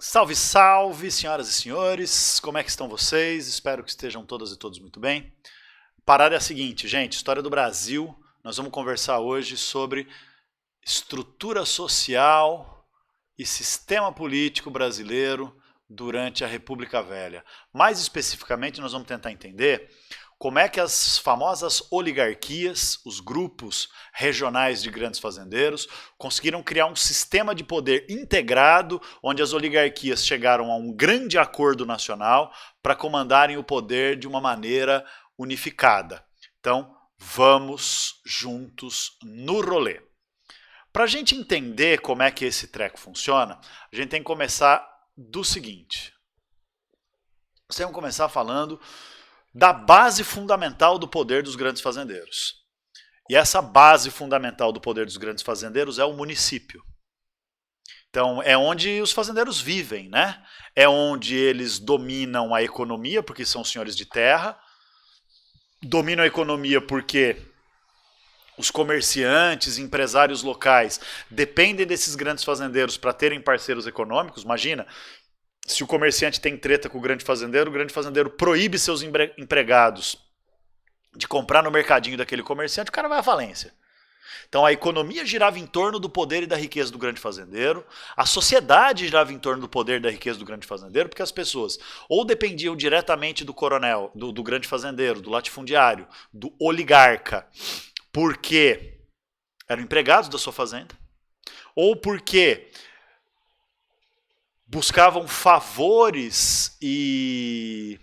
Salve, salve, senhoras e senhores, como é que estão vocês? Espero que estejam todas e todos muito bem. A parada é a seguinte, gente, história do Brasil, nós vamos conversar hoje sobre estrutura social e sistema político brasileiro durante a República Velha. Mais especificamente, nós vamos tentar entender como é que as famosas oligarquias, os grupos regionais de grandes fazendeiros, conseguiram criar um sistema de poder integrado, onde as oligarquias chegaram a um grande acordo nacional para comandarem o poder de uma maneira unificada. Então, vamos juntos no rolê. Para a gente entender como é que esse treco funciona, a gente tem que começar do seguinte. Nós temos que começar falando da base fundamental do poder dos grandes fazendeiros. E essa base fundamental do poder dos grandes fazendeiros é o município. Então, é onde os fazendeiros vivem, né? É onde eles dominam a economia, porque são senhores de terra. Dominam a economia porque os comerciantes, empresários locais dependem desses grandes fazendeiros para terem parceiros econômicos. Imagina, se o comerciante tem treta com o grande fazendeiro proíbe seus empregados de comprar no mercadinho daquele comerciante, o cara vai à falência. Então a economia girava em torno do poder e da riqueza do grande fazendeiro, a sociedade girava em torno do poder e da riqueza do grande fazendeiro, porque as pessoas ou dependiam diretamente do coronel, do grande fazendeiro, do latifundiário, do oligarca, porque eram empregados da sua fazenda, ou porque buscavam favores e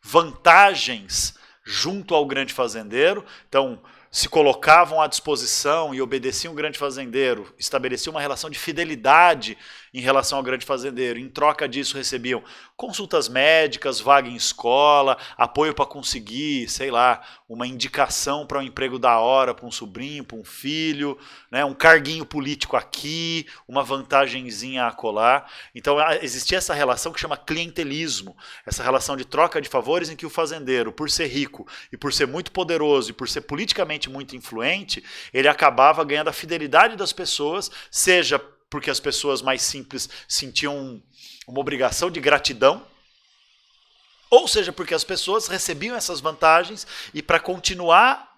vantagens junto ao grande fazendeiro. Então, se colocavam à disposição e obedeciam o grande fazendeiro, estabeleciam uma relação de fidelidade em relação ao grande fazendeiro. Em troca disso, recebiam consultas médicas, vaga em escola, apoio para conseguir, sei lá, uma indicação para um emprego da hora, para um sobrinho, para um filho, né, um carguinho político aqui, uma vantagenzinha acolá. Então, existia essa relação que chama clientelismo, essa relação de troca de favores em que o fazendeiro, por ser rico e por ser muito poderoso e por ser politicamente muito influente, ele acabava ganhando a fidelidade das pessoas, seja porque as pessoas mais simples sentiam uma obrigação de gratidão, ou seja, porque as pessoas recebiam essas vantagens e para continuar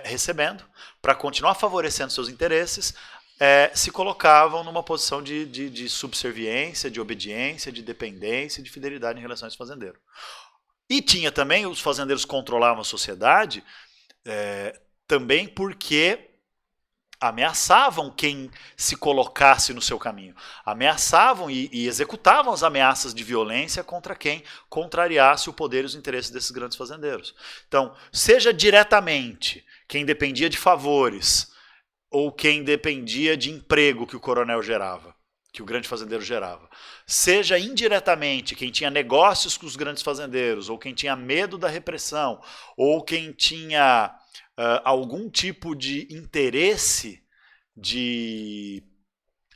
recebendo, para continuar favorecendo seus interesses, se colocavam numa posição de subserviência, de obediência, de dependência, de fidelidade em relação a esse fazendeiro. E tinha também, os fazendeiros controlavam a sociedade, também porque ameaçavam quem se colocasse no seu caminho. Ameaçavam e executavam as ameaças de violência contra quem contrariasse o poder e os interesses desses grandes fazendeiros. Então, seja diretamente quem dependia de favores ou quem dependia de emprego que o coronel gerava, que o grande fazendeiro gerava, seja indiretamente quem tinha negócios com os grandes fazendeiros, ou quem tinha medo da repressão, ou quem tinha algum tipo de interesse de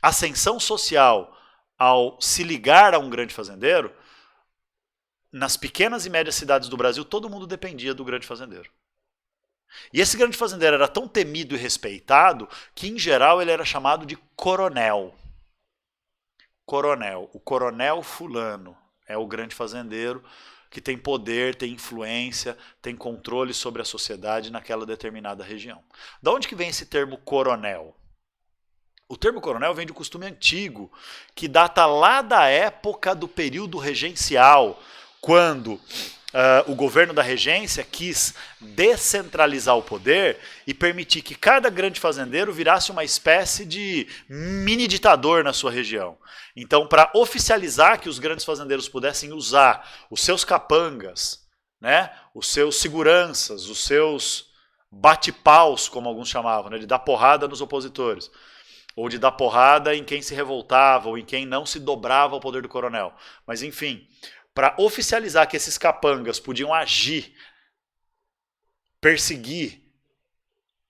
ascensão social ao se ligar a um grande fazendeiro, nas pequenas e médias cidades do Brasil, todo mundo dependia do grande fazendeiro. E esse grande fazendeiro era tão temido e respeitado que, em geral, ele era chamado de coronel. Coronel. O coronel fulano é o grande fazendeiro que tem poder, tem influência, tem controle sobre a sociedade naquela determinada região. Da onde que vem esse termo coronel? O termo coronel vem de um costume antigo, que data lá da época do período regencial, quando o governo da regência quis descentralizar o poder e permitir que cada grande fazendeiro virasse uma espécie de mini ditador na sua região. Então, para oficializar que os grandes fazendeiros pudessem usar os seus capangas, né, os seus seguranças, os seus bate-paus, como alguns chamavam, né, de dar porrada nos opositores, ou de dar porrada em quem se revoltava, ou em quem não se dobrava ao poder do coronel. Mas, enfim, para oficializar que esses capangas podiam agir, perseguir,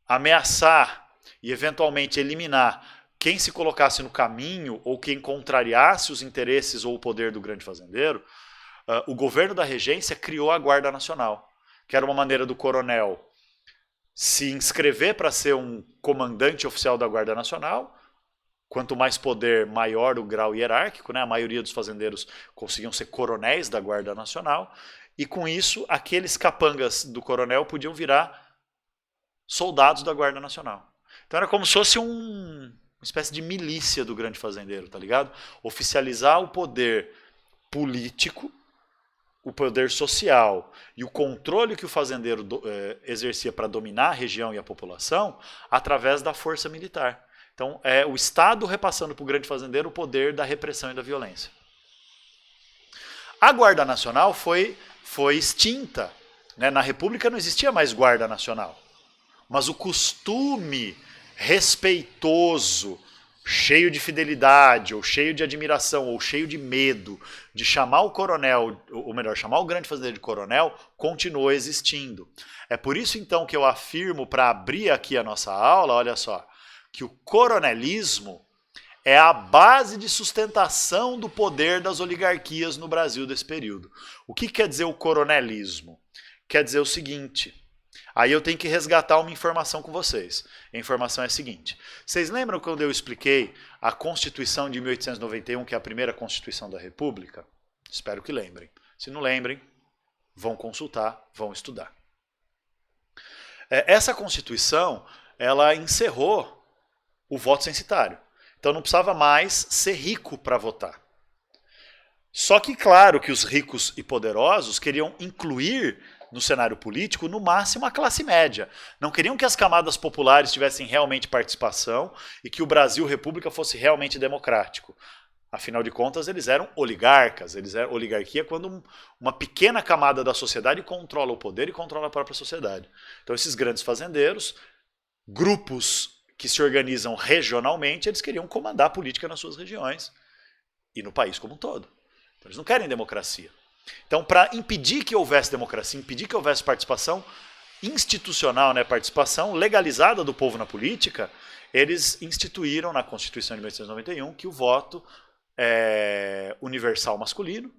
ameaçar e eventualmente eliminar quem se colocasse no caminho ou quem contrariasse os interesses ou o poder do grande fazendeiro, o governo da regência criou a Guarda Nacional, que era uma maneira do coronel se inscrever para ser um comandante oficial da Guarda Nacional, quanto mais poder, maior o grau hierárquico, né? A maioria dos fazendeiros conseguiam ser coronéis da Guarda Nacional, e com isso, aqueles capangas do coronel podiam virar soldados da Guarda Nacional. Então era como se fosse uma espécie de milícia do grande fazendeiro, tá ligado? Oficializar o poder político, o poder social e o controle que o fazendeiro exercia para dominar a região e a população através da força militar. Então é o Estado repassando para o grande fazendeiro o poder da repressão e da violência. A Guarda Nacional foi extinta, né? Na República não existia mais Guarda Nacional. Mas o costume respeitoso, cheio de fidelidade, ou cheio de admiração, ou cheio de medo, de chamar o coronel, ou melhor, chamar o grande fazendeiro de coronel, continuou existindo. É por isso então que eu afirmo, para abrir aqui a nossa aula, olha só, que o coronelismo é a base de sustentação do poder das oligarquias no Brasil desse período. O que quer dizer o coronelismo? Quer dizer o seguinte: aí eu tenho que resgatar uma informação com vocês. A informação é a seguinte. Vocês lembram quando eu expliquei a Constituição de 1891, que é a primeira Constituição da República? Espero que lembrem. Se não lembrem, vão consultar, vão estudar. Essa Constituição, ela encerrou o voto censitário. Então não precisava mais ser rico para votar. Só que, claro, que os ricos e poderosos queriam incluir no cenário político, no máximo, a classe média. Não queriam que as camadas populares tivessem realmente participação e que o Brasil República fosse realmente democrático. Afinal de contas, eles eram oligarcas. Eles eram oligarquia quando uma pequena camada da sociedade controla o poder e controla a própria sociedade. Então esses grandes fazendeiros, grupos que se organizam regionalmente, eles queriam comandar a política nas suas regiões e no país como um todo. Então, eles não querem democracia. Então, para impedir que houvesse democracia, impedir que houvesse participação institucional, né, participação legalizada do povo na política, eles instituíram na Constituição de 1891 que o voto é universal masculino.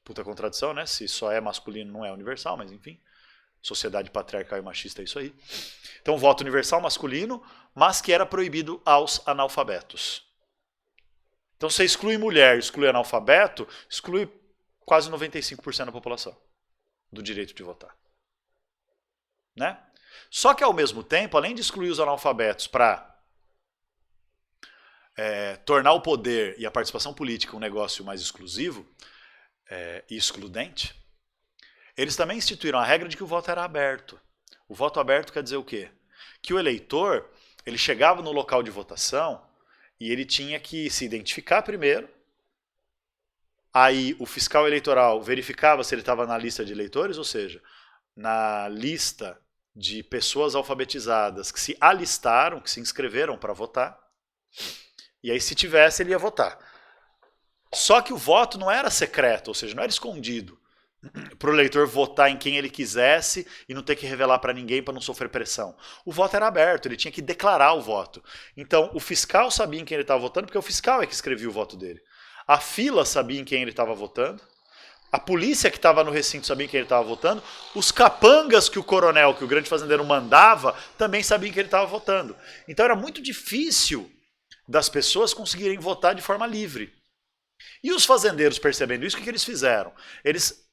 Puta contradição, né? Se só é masculino não é universal, mas enfim. Sociedade patriarcal e machista é isso aí. Então, voto universal masculino, mas que era proibido aos analfabetos. Então, você exclui mulher, exclui analfabeto, exclui quase 95% da população do direito de votar. Né? Só que, ao mesmo tempo, além de excluir os analfabetos para tornar o poder e a participação política um negócio mais exclusivo e excludente, eles também instituíram a regra de que o voto era aberto. O voto aberto quer dizer o quê? Que o eleitor, ele chegava no local de votação e ele tinha que se identificar primeiro. Aí o fiscal eleitoral verificava se ele estava na lista de eleitores, ou seja, na lista de pessoas alfabetizadas que se alistaram, que se inscreveram para votar. E aí, se tivesse, ele ia votar. Só que o voto não era secreto, ou seja, não era escondido. Para o eleitor votar em quem ele quisesse e não ter que revelar para ninguém para não sofrer pressão. O voto era aberto, ele tinha que declarar o voto. Então, o fiscal sabia em quem ele estava votando, porque o fiscal é que escrevia o voto dele. A fila sabia em quem ele estava votando. A polícia que estava no recinto sabia em quem ele estava votando. Os capangas que o coronel, que o grande fazendeiro mandava, também sabiam em quem ele estava votando. Então, era muito difícil das pessoas conseguirem votar de forma livre. E os fazendeiros, percebendo isso, o que eles fizeram? Eles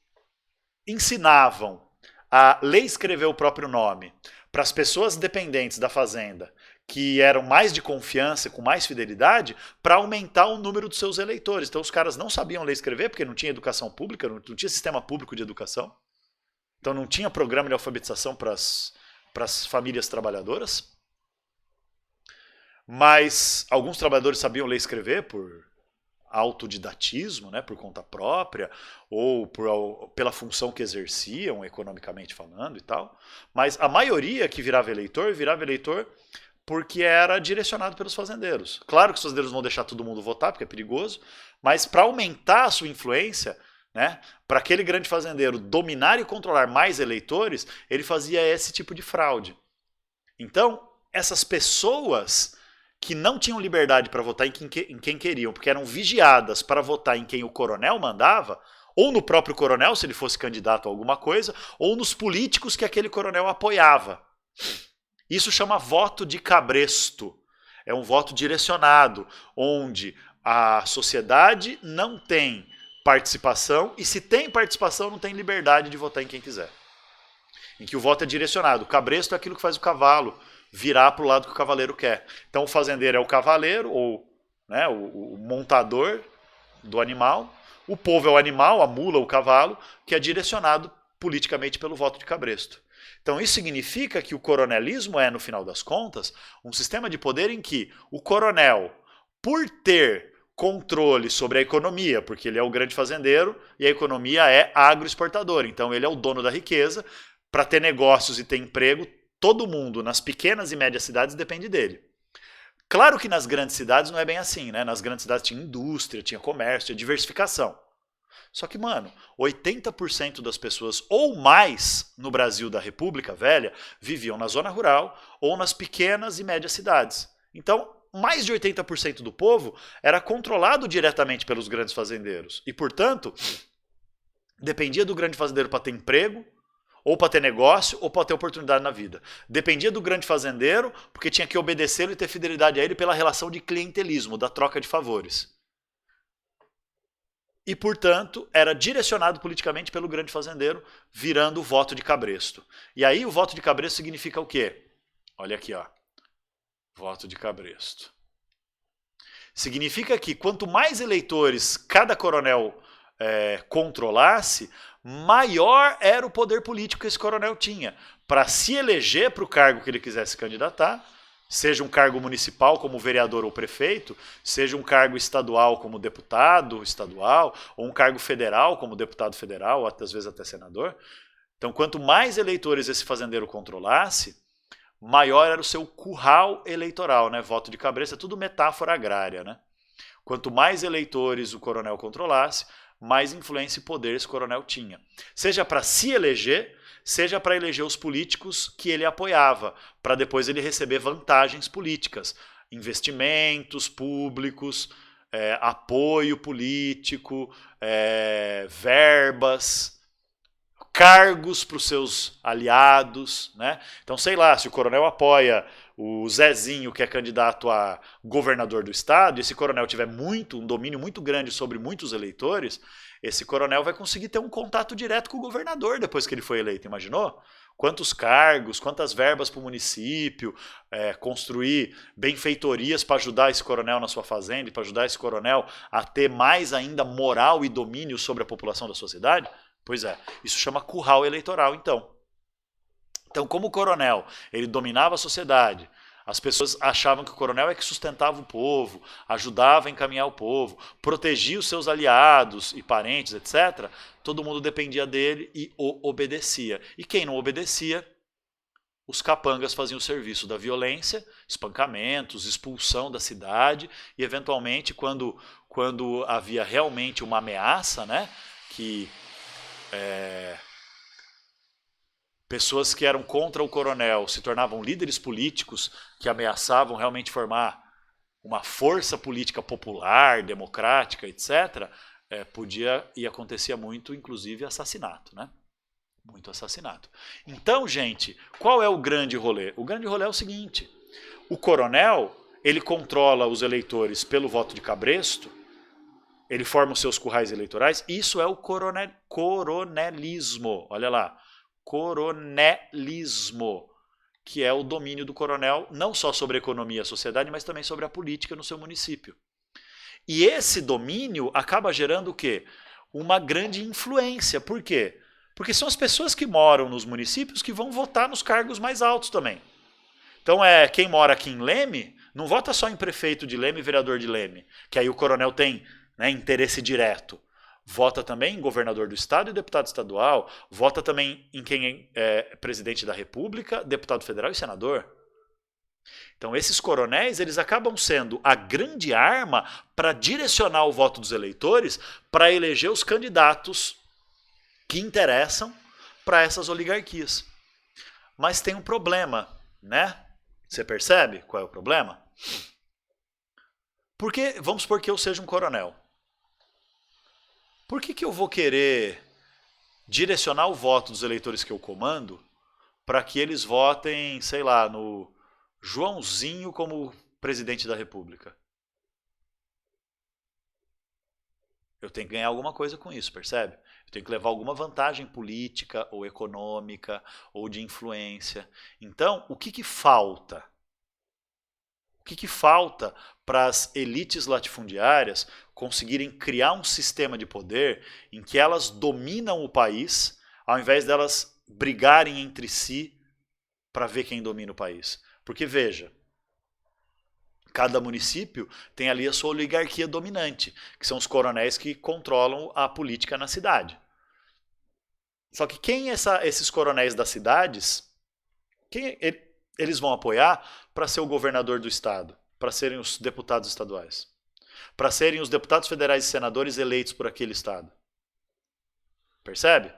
ensinavam a ler e escrever o próprio nome para as pessoas dependentes da fazenda, que eram mais de confiança, com mais fidelidade, para aumentar o número dos seus eleitores. Então os caras não sabiam ler e escrever, porque não tinha educação pública, não tinha sistema público de educação. Então não tinha programa de alfabetização para as famílias trabalhadoras. Mas alguns trabalhadores sabiam ler e escrever por autodidatismo, né, por conta própria, ou pela função que exerciam, economicamente falando e tal. Mas a maioria que virava eleitor porque era direcionado pelos fazendeiros. Claro que os fazendeiros vão deixar todo mundo votar, porque é perigoso, mas para aumentar a sua influência, né, para aquele grande fazendeiro dominar e controlar mais eleitores, ele fazia esse tipo de fraude. Então, essas pessoas que não tinham liberdade para votar em quem queriam, porque eram vigiadas para votar em quem o coronel mandava, ou no próprio coronel, se ele fosse candidato a alguma coisa, ou nos políticos que aquele coronel apoiava. Isso chama voto de cabresto. é um voto direcionado, onde a sociedade não tem participação, e se tem participação, não tem liberdade de votar em quem quiser. Em que o voto é direcionado. O cabresto é aquilo que faz o cavalo virar para o lado que o cavaleiro quer. Então o fazendeiro é o cavaleiro, ou né, o montador do animal. O povo é o animal, a mula, o cavalo, que é direcionado politicamente pelo voto de cabresto. Então isso significa que o coronelismo é, no final das contas, um sistema de poder em que o coronel, por ter controle sobre a economia, porque ele é o grande fazendeiro e a economia é agroexportadora, então ele é o dono da riqueza. Para ter negócios e ter emprego, todo mundo nas pequenas e médias cidades depende dele. Claro que nas grandes cidades não é bem assim, né? Nas grandes cidades tinha indústria, tinha comércio, tinha diversificação. Só que, mano, 80% das pessoas ou mais no Brasil da República Velha viviam na zona rural ou nas pequenas e médias cidades. Então, mais de 80% do povo era controlado diretamente pelos grandes fazendeiros. E, portanto, dependia do grande fazendeiro para ter emprego, ou para ter negócio, ou para ter oportunidade na vida. Dependia do grande fazendeiro, porque tinha que obedecê-lo e ter fidelidade a ele pela relação de clientelismo, da troca de favores. E, portanto, era direcionado politicamente pelo grande fazendeiro, virando o voto de cabresto. E aí o voto de cabresto significa o quê? Olha aqui, ó. Voto de cabresto. Significa que quanto mais eleitores cada coronel controlasse, maior era o poder político que esse coronel tinha para se eleger para o cargo que ele quisesse candidatar, seja um cargo municipal como vereador ou prefeito, seja um cargo estadual como deputado estadual, ou um cargo federal como deputado federal, ou às vezes até senador. Então, quanto mais eleitores esse fazendeiro controlasse, maior era o seu curral eleitoral, né? Voto de cabresto é tudo metáfora agrária, né? Quanto mais eleitores o coronel controlasse, mais influência e poder esse coronel tinha. Seja para se eleger, seja para eleger os políticos que ele apoiava, para depois ele receber vantagens políticas, investimentos públicos, apoio político, verbas, cargos para os seus aliados, né? Então, sei lá, se o coronel apoia o Zezinho, que é candidato a governador do estado, e esse coronel tiver um domínio muito grande sobre muitos eleitores, esse coronel vai conseguir ter um contato direto com o governador depois que ele foi eleito, imaginou? Quantos cargos, quantas verbas para o município, construir benfeitorias para ajudar esse coronel na sua fazenda, e para ajudar esse coronel a ter mais ainda moral e domínio sobre a população da sua cidade? Pois é, isso chama curral eleitoral, então. Então, como o coronel ele dominava a sociedade, as pessoas achavam que o coronel é que sustentava o povo, ajudava a encaminhar o povo, protegia os seus aliados e parentes, etc. Todo mundo dependia dele e o obedecia. E quem não obedecia, os capangas faziam o serviço da violência, espancamentos, expulsão da cidade e, eventualmente, quando havia realmente uma ameaça, né, que pessoas que eram contra o coronel se tornavam líderes políticos que ameaçavam realmente formar uma força política popular, democrática, etc., podia e acontecia muito, inclusive, assassinato, né? Muito assassinato. Então, gente, qual é o grande rolê? O grande rolê é o seguinte: o coronel, ele controla os eleitores pelo voto de cabresto, ele forma os seus currais eleitorais, isso é o coronelismo, olha lá. Coronelismo, que é o domínio do coronel não só sobre a economia e a sociedade, mas também sobre a política no seu município. E esse domínio acaba gerando o quê? Uma grande influência. Por quê? Porque são as pessoas que moram nos municípios que vão votar nos cargos mais altos também. Então, quem mora aqui em Leme não vota só em prefeito de Leme e vereador de Leme, que aí o coronel tem, né, interesse direto. Vota também em governador do estado e deputado estadual. Vota também em quem é presidente da república, deputado federal e senador. Então esses coronéis, eles acabam sendo a grande arma para direcionar o voto dos eleitores para eleger os candidatos que interessam para essas oligarquias. Mas tem um problema, né? Você percebe qual é o problema? Porque, vamos supor que eu seja um coronel. Por que eu vou querer direcionar o voto dos eleitores que eu comando para que eles votem, sei lá, no Joãozinho como presidente da República? Eu tenho que ganhar alguma coisa com isso, percebe? Eu tenho que levar alguma vantagem política ou econômica ou de influência. Então, o que falta? O que falta para as elites latifundiárias conseguirem criar um sistema de poder em que elas dominam o país, ao invés delas brigarem entre si para ver quem domina o país? Porque veja, cada município tem ali a sua oligarquia dominante, que são os coronéis que controlam a política na cidade. Só que quem esses coronéis das cidades, quem eles vão apoiar para ser o governador do estado, para serem os deputados estaduais, para serem os deputados federais e senadores eleitos por aquele estado? Percebe?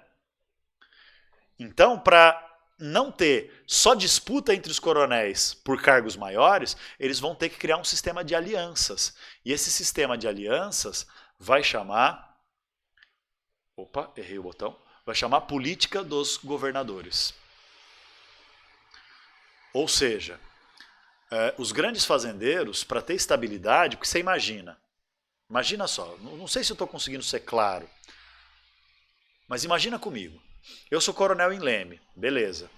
Então, para não ter só disputa entre os coronéis por cargos maiores, eles vão ter que criar um sistema de alianças. E esse sistema de alianças vai chamar... Opa, errei o botão. Vai chamar política dos governadores. Ou seja, os grandes fazendeiros, para ter estabilidade, porque você imagina só, não sei se eu estou conseguindo ser claro, mas imagina comigo. Eu sou coronel em Leme, beleza.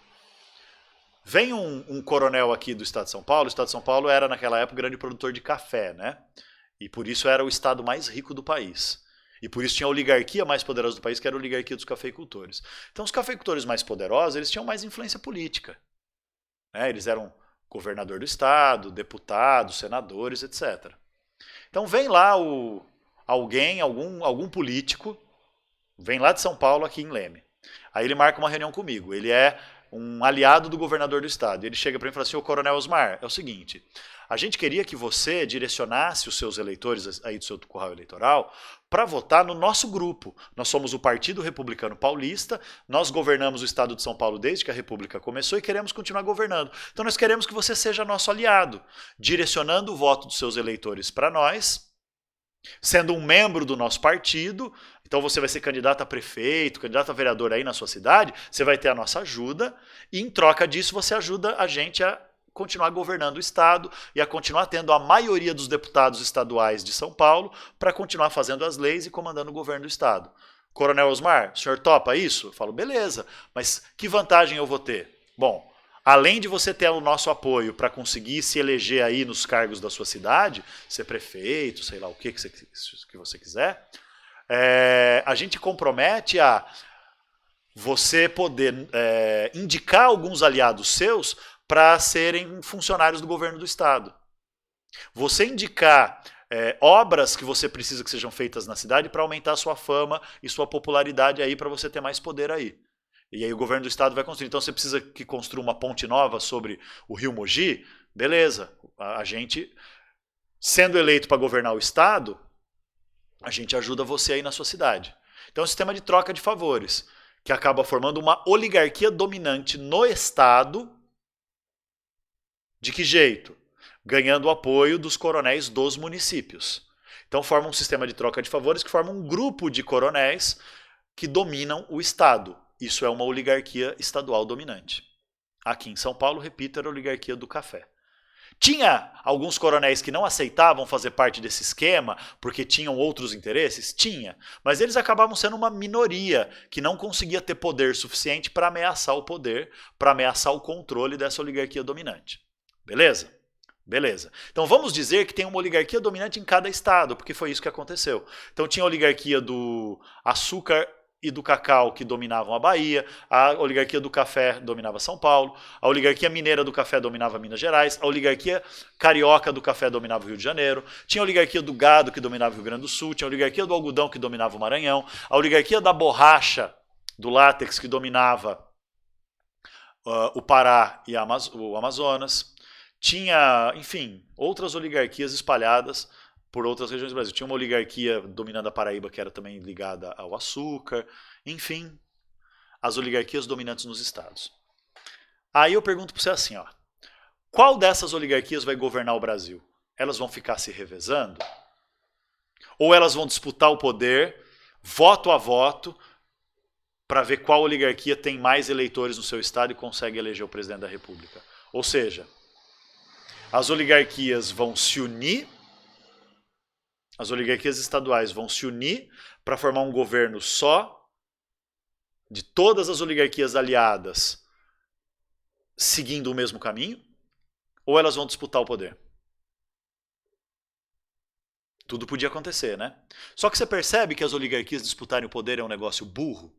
Vem um coronel aqui do estado de São Paulo. O estado de São Paulo era naquela época grande produtor de café, né? E por isso era o estado mais rico do país. E por isso tinha a oligarquia mais poderosa do país, que era a oligarquia dos cafeicultores. Então os cafeicultores mais poderosos, eles tinham mais influência política. Né? Eles eram governador do estado, deputados, senadores, etc. Então vem lá algum político, vem lá de São Paulo aqui em Leme. Aí ele marca uma reunião comigo. Ele é um aliado do governador do estado. Ele chega para mim e fala assim: ô coronel Osmar, é o seguinte, a gente queria que você direcionasse os seus eleitores aí do seu curral eleitoral para votar no nosso grupo. Nós somos o Partido Republicano Paulista, nós governamos o estado de São Paulo desde que a República começou e queremos continuar governando. Então nós queremos que você seja nosso aliado, direcionando o voto dos seus eleitores para nós, sendo um membro do nosso partido. Então você vai ser candidato a prefeito, candidato a vereador aí na sua cidade, você vai ter a nossa ajuda e em troca disso você ajuda a gente a continuar governando o estado e a continuar tendo a maioria dos deputados estaduais de São Paulo para continuar fazendo as leis e comandando o governo do estado. Coronel Osmar, o senhor topa isso? Eu falo, beleza, mas que vantagem eu vou ter? Bom, além de você ter o nosso apoio para conseguir se eleger aí nos cargos da sua cidade, ser prefeito, sei lá o que você quiser, a gente compromete a você poder indicar alguns aliados seus para serem funcionários do governo do estado. Você indicar obras que você precisa que sejam feitas na cidade para aumentar a sua fama e sua popularidade aí, para você ter mais poder aí. E aí o governo do estado vai construir. Então você precisa que construa uma ponte nova sobre o rio Mogi? Beleza. A gente, sendo eleito para governar o estado, a gente ajuda você aí na sua cidade. Então é um sistema de troca de favores, que acaba formando uma oligarquia dominante no estado. De que jeito? Ganhando o apoio dos coronéis dos municípios. Então forma um sistema de troca de favores que forma um grupo de coronéis que dominam o estado. Isso é uma oligarquia estadual dominante. Aqui em São Paulo, repito, era a oligarquia do café. Tinha alguns coronéis que não aceitavam fazer parte desse esquema porque tinham outros interesses? Tinha. Mas eles acabavam sendo uma minoria que não conseguia ter poder suficiente para ameaçar o poder, para ameaçar o controle dessa oligarquia dominante. Beleza? Beleza. Então vamos dizer que tem uma oligarquia dominante em cada estado, porque foi isso que aconteceu. Então tinha a oligarquia do açúcar e do cacau que dominavam a Bahia, a oligarquia do café dominava São Paulo, a oligarquia mineira do café dominava Minas Gerais, a oligarquia carioca do café dominava o Rio de Janeiro, tinha a oligarquia do gado que dominava o Rio Grande do Sul, tinha a oligarquia do algodão que dominava o Maranhão, a oligarquia da borracha, do látex que dominava o Pará e o Amazonas. Tinha, enfim, outras oligarquias espalhadas por outras regiões do Brasil. Tinha uma oligarquia dominando a Paraíba que era também ligada ao açúcar. Enfim, as oligarquias dominantes nos estados. Aí eu pergunto para você assim, ó, qual dessas oligarquias vai governar o Brasil? Elas vão ficar se revezando? Ou elas vão disputar o poder, voto a voto, para ver qual oligarquia tem mais eleitores no seu estado e consegue eleger o presidente da República? Ou seja, As oligarquias vão se unir, as oligarquias estaduais vão se unir para formar um governo só, de todas as oligarquias aliadas seguindo o mesmo caminho, ou elas vão disputar o poder. Tudo podia acontecer, né? Só que você percebe que as oligarquias disputarem o poder é um negócio burro?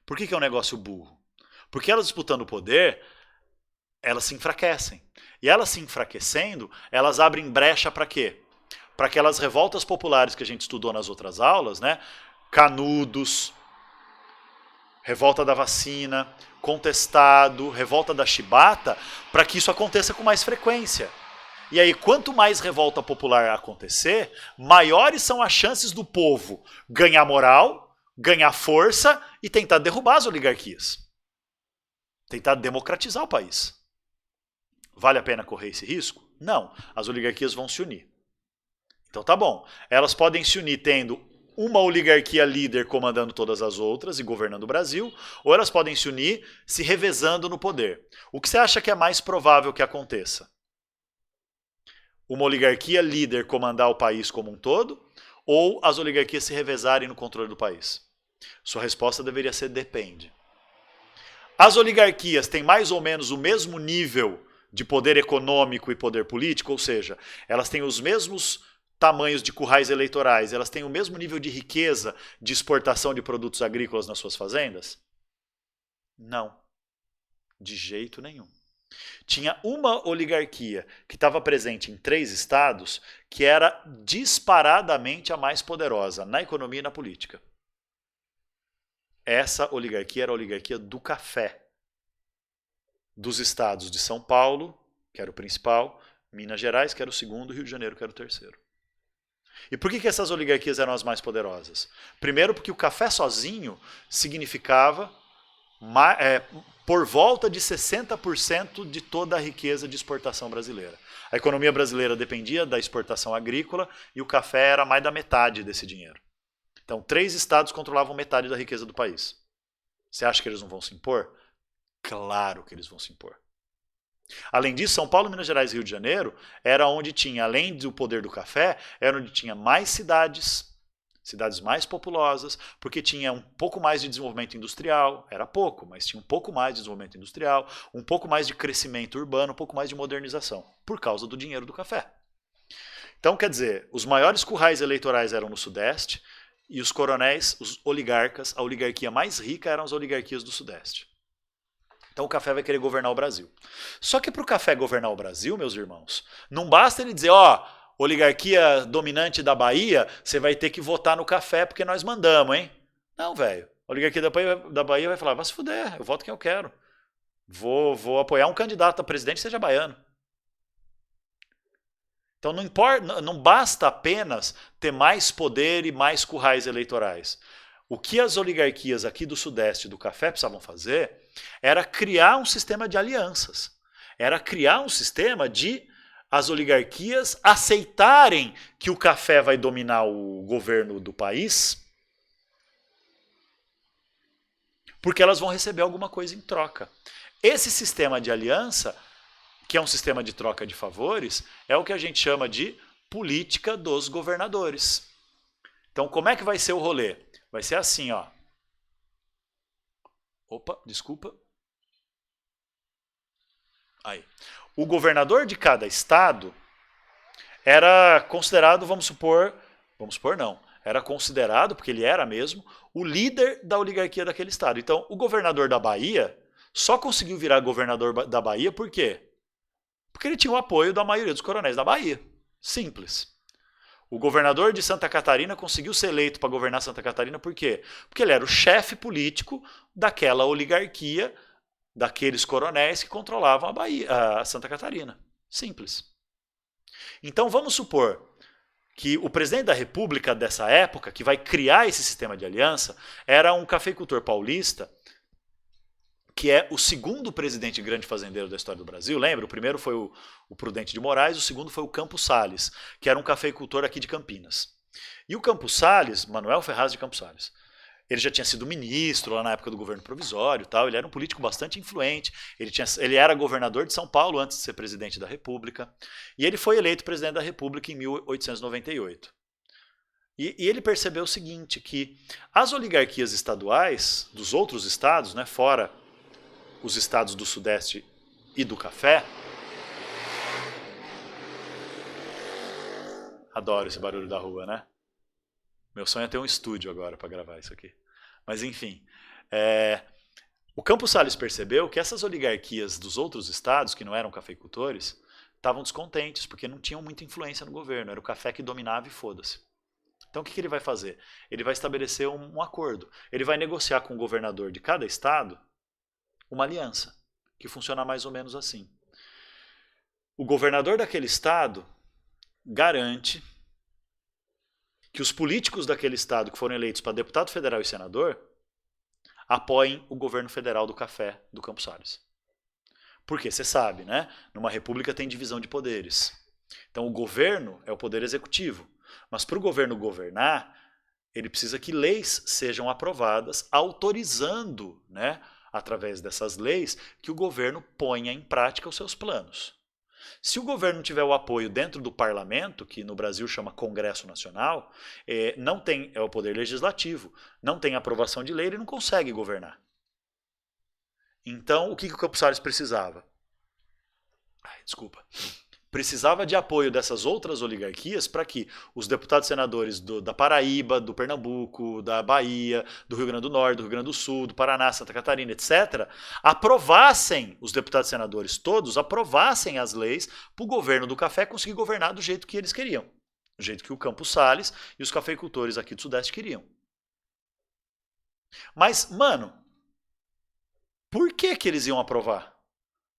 Por que é um negócio burro? Porque elas disputando o poder, elas se enfraquecem. E elas se enfraquecendo, elas abrem brecha para quê? Para aquelas revoltas populares que a gente estudou nas outras aulas, né? Canudos, revolta da vacina, contestado, revolta da chibata, para que isso aconteça com mais frequência. E aí, quanto mais revolta popular acontecer, maiores são as chances do povo ganhar moral, ganhar força e tentar derrubar as oligarquias. Tentar democratizar o país. Vale a pena correr esse risco? Não. As oligarquias vão se unir. Então tá bom. Elas podem se unir tendo uma oligarquia líder comandando todas as outras e governando o Brasil, ou elas podem se unir se revezando no poder. O que você acha que é mais provável que aconteça? Uma oligarquia líder comandar o país como um todo, ou as oligarquias se revezarem no controle do país? Sua resposta deveria ser depende. As oligarquias têm mais ou menos o mesmo nível de poder econômico e poder político, ou seja, elas têm os mesmos tamanhos de currais eleitorais, elas têm o mesmo nível de riqueza de exportação de produtos agrícolas nas suas fazendas? Não. De jeito nenhum. Tinha uma oligarquia que estava presente em 3 estados que era disparadamente a mais poderosa na economia e na política. Essa oligarquia era a oligarquia do café. Dos estados de São Paulo, que era o principal, Minas Gerais, que era o segundo, e Rio de Janeiro, que era o terceiro. E por que essas oligarquias eram as mais poderosas? Primeiro porque o café sozinho significava por volta de 60% de toda a riqueza de exportação brasileira. A economia brasileira dependia da exportação agrícola e o café era mais da metade desse dinheiro. Então, 3 estados controlavam metade da riqueza do país. Você acha que eles não vão se impor? Claro que eles vão se impor. Além disso, São Paulo, Minas Gerais e Rio de Janeiro era onde tinha, além do poder do café, era onde tinha mais cidades mais populosas, porque tinha um pouco mais de desenvolvimento industrial, era pouco, mas tinha um pouco mais de desenvolvimento industrial, um pouco mais de crescimento urbano, um pouco mais de modernização, por causa do dinheiro do café. Então, quer dizer, os maiores currais eleitorais eram no Sudeste, e os coronéis, os oligarcas, a oligarquia mais rica eram as oligarquias do Sudeste. Então o café vai querer governar o Brasil. Só que para o café governar o Brasil, meus irmãos, não basta ele dizer, ó, oligarquia dominante da Bahia, você vai ter que votar no café porque nós mandamos, hein? Não, velho. A oligarquia da Bahia vai falar, vai se fuder, eu voto quem eu quero. Vou apoiar um candidato a presidente que seja baiano. Então não importa, não basta apenas ter mais poder e mais currais eleitorais. O que as oligarquias aqui do Sudeste do café precisavam fazer era criar um sistema de alianças. Era criar um sistema de as oligarquias aceitarem que o café vai dominar o governo do país, porque elas vão receber alguma coisa em troca. Esse sistema de aliança, que é um sistema de troca de favores, é o que a gente chama de política dos governadores. Então, como é que vai ser o rolê? Vai ser assim, ó. Opa, desculpa. Aí. O governador de cada estado era considerado, vamos supor não, era considerado, porque ele era mesmo, o líder da oligarquia daquele estado. Então, o governador da Bahia só conseguiu virar governador da Bahia por quê? Porque ele tinha o apoio da maioria dos coronéis da Bahia. Simples. O governador de Santa Catarina conseguiu ser eleito para governar Santa Catarina por quê? Porque ele era o chefe político daquela oligarquia, daqueles coronéis que controlavam a Bahia, a Santa Catarina. Simples. Então vamos supor que o presidente da República dessa época, que vai criar esse sistema de aliança, era um cafeicultor paulista, que é o segundo presidente grande fazendeiro da história do Brasil. Lembra? O primeiro foi o Prudente de Moraes, o segundo foi o Campos Sales, que era um cafeicultor aqui de Campinas. E o Campos Sales, Manuel Ferraz de Campos Sales, Ele já tinha sido ministro lá na época do governo provisório e tal. Ele era um político bastante influente. Ele era governador de São Paulo antes de ser presidente da República. E ele foi eleito presidente da República em 1898. E ele percebeu o seguinte, que as oligarquias estaduais dos outros estados, né, fora os estados do Sudeste e do café... Adoro esse barulho da rua, né? Meu sonho é ter um estúdio agora para gravar isso aqui. Mas enfim, o Campos Salles percebeu que essas oligarquias dos outros estados, que não eram cafeicultores, estavam descontentes, porque não tinham muita influência no governo, era o café que dominava e foda-se. Então o que ele vai fazer? Ele vai estabelecer um acordo. Ele vai negociar com o governador de cada estado uma aliança, que funciona mais ou menos assim. O governador daquele estado garante que os políticos daquele estado que foram eleitos para deputado federal e senador apoiem o governo federal do café do Campos Salles. Porque você sabe, né? Numa república tem divisão de poderes. Então o governo é o poder executivo. Mas para o governo governar, ele precisa que leis sejam aprovadas, autorizando, né, através dessas leis, que o governo ponha em prática os seus planos. Se o governo tiver o apoio dentro do parlamento, que no Brasil chama Congresso Nacional, não tem, é o poder legislativo, não tem aprovação de lei, ele não consegue governar. Então, o que o Campos Salles precisava? Precisava de apoio dessas outras oligarquias para que os deputados e senadores da Paraíba, do Pernambuco, da Bahia, do Rio Grande do Norte, do Rio Grande do Sul, do Paraná, Santa Catarina, etc., aprovassem, os deputados e senadores todos, aprovassem as leis para o governo do café conseguir governar do jeito que eles queriam. Do jeito que o Campos Salles e os cafeicultores aqui do Sudeste queriam. Mas, mano, por que eles iam aprovar?